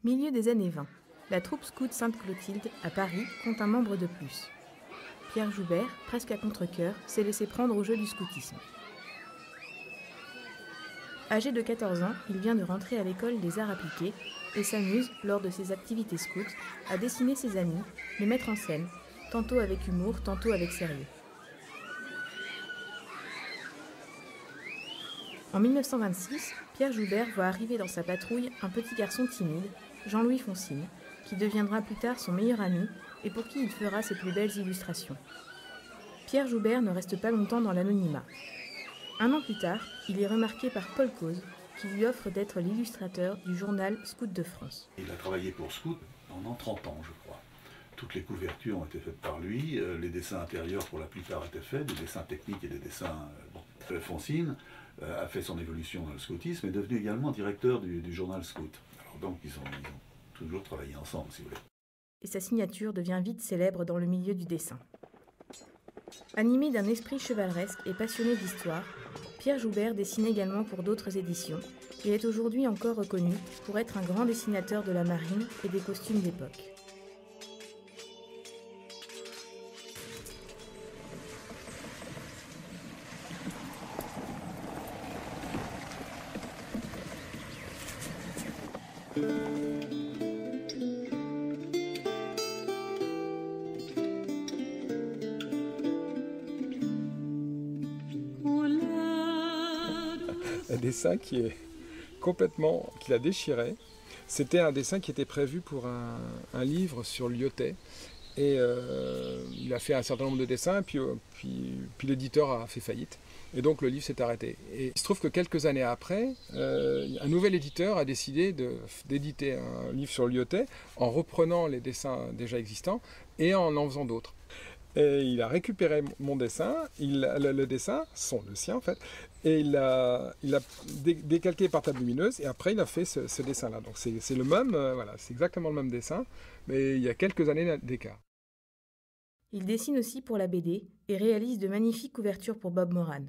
Milieu des années 20, la troupe scout Sainte-Clotilde à Paris compte un membre de plus. Pierre Joubert, presque à contre-cœur, s'est laissé prendre au jeu du scoutisme. Âgé de 14 ans, il vient de rentrer à l'école des arts appliqués et s'amuse, lors de ses activités scouts, à dessiner ses amis, les mettre en scène, tantôt avec humour, tantôt avec sérieux. En 1926, Pierre Joubert voit arriver dans sa patrouille un petit garçon timide, Jean-Louis Foncine, qui deviendra plus tard son meilleur ami et pour qui il fera ses plus belles illustrations. Pierre Joubert ne reste pas longtemps dans l'anonymat. Un an plus tard, il est remarqué par Paul Cause, qui lui offre d'être l'illustrateur du journal Scout de France. Il a travaillé pour Scout pendant 30 ans, je crois. Toutes les couvertures ont été faites par lui, les dessins intérieurs pour la plupart étaient faits, des dessins techniques et des dessins... Foncine a fait son évolution dans le scoutisme et est devenu également directeur du journal Scout. Alors donc ils ont toujours travaillé ensemble, si vous voulez. Et sa signature devient vite célèbre dans le milieu du dessin. Animé d'un esprit chevaleresque et passionné d'histoire, Pierre Joubert dessine également pour d'autres éditions et est aujourd'hui encore reconnu pour être un grand dessinateur de la marine et des costumes d'époque. Un dessin qu'il a déchiré. C'était un dessin qui était prévu pour un livre sur Lyotet. Et il a fait un certain nombre de dessins, puis l'éditeur a fait faillite. Et donc le livre s'est arrêté. Et il se trouve que quelques années après, un nouvel éditeur a décidé d'éditer un livre sur Lyotet en reprenant les dessins déjà existants et en faisant d'autres. Et il a récupéré mon dessin, le dessin, le sien en fait, et il l'a décalqué par table lumineuse, et après il a fait ce dessin-là. Donc c'est le même, voilà, c'est exactement le même dessin, mais il y a quelques années d'écart. Il dessine aussi pour la BD et réalise de magnifiques couvertures pour Bob Moran.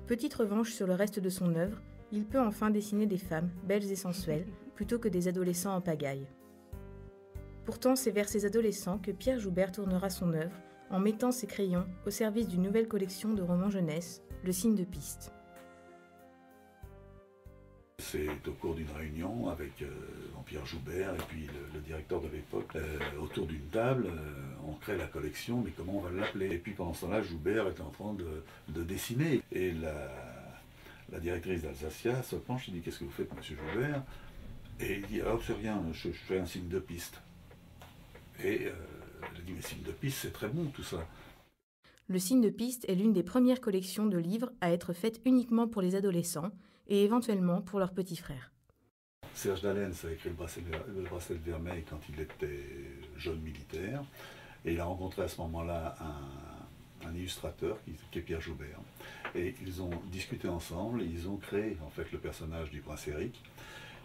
Petite revanche sur le reste de son œuvre, il peut enfin dessiner des femmes, belles et sensuelles, plutôt que des adolescents en pagaille. Pourtant, c'est vers ces adolescents que Pierre Joubert tournera son œuvre en mettant ses crayons au service d'une nouvelle collection de romans jeunesse, Le Signe de Piste. C'est au cours d'une réunion avec Pierre Joubert et puis le directeur de l'époque, autour d'une table, on crée la collection, mais comment on va l'appeler? Et puis pendant ce temps-là, Joubert est en train de dessiner. Et la directrice d'Alsacia se penche et dit: qu'est-ce que vous faites, monsieur Joubert? Et il dit: oh, c'est rien, je fais un signe de piste. Et elle dit: mais signe de piste, c'est très bon tout ça. Le Signe de Piste est l'une des premières collections de livres à être faite uniquement pour les adolescents et éventuellement pour leurs petits frères. Serge Dalens a écrit le bracelet de vermeil quand il était jeune militaire, et il a rencontré à ce moment-là un illustrateur qui est Pierre Joubert. Et ils ont discuté ensemble et ils ont créé en fait le personnage du prince Éric.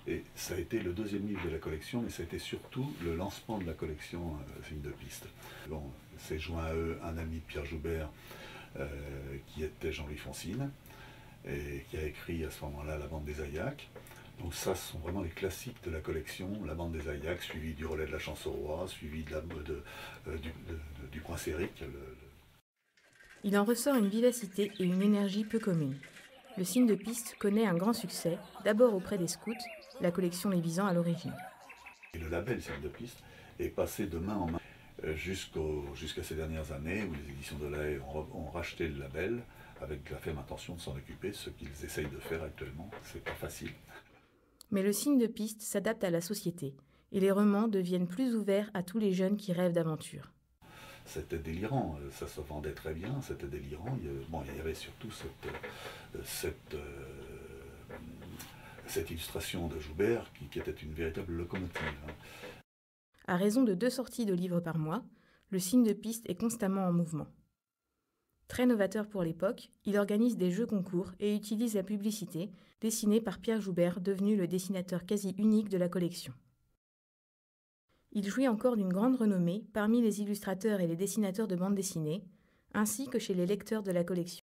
Et ça a été le deuxième livre de la collection, mais ça a été surtout le lancement de la collection Signe de Piste. Bon, s'est joint à eux un ami de Pierre Joubert qui était Jean-Louis Foncine, et qui a écrit à ce moment-là La Bande des Aillacs. Donc ça, ce sont vraiment les classiques de la collection, La Bande des Aillacs, suivi du Relais de la Chance au Roi, suivi du Prince Éric. Il en ressort une vivacité et une énergie peu communes. Le Signe de Piste connaît un grand succès, d'abord auprès des scouts, la collection les visant à l'origine. Et le label Signe de Piste est passé de main en main jusqu'à ces dernières années où les éditions de La Haye ont racheté le label avec la ferme intention de s'en occuper, ce qu'ils essayent de faire actuellement. C'est pas facile. Mais le Signe de Piste s'adapte à la société et les romans deviennent plus ouverts à tous les jeunes qui rêvent d'aventure. C'était délirant, ça se vendait très bien, c'était délirant. Il y avait surtout cette illustration de Joubert qui était une véritable locomotive. À raison de 2 sorties de livres par mois, le Signe de Piste est constamment en mouvement. Très novateur pour l'époque, il organise des jeux concours et utilise la publicité, dessinée par Pierre Joubert, devenu le dessinateur quasi unique de la collection. Il jouit encore d'une grande renommée parmi les illustrateurs et les dessinateurs de bande dessinée, ainsi que chez les lecteurs de la collection.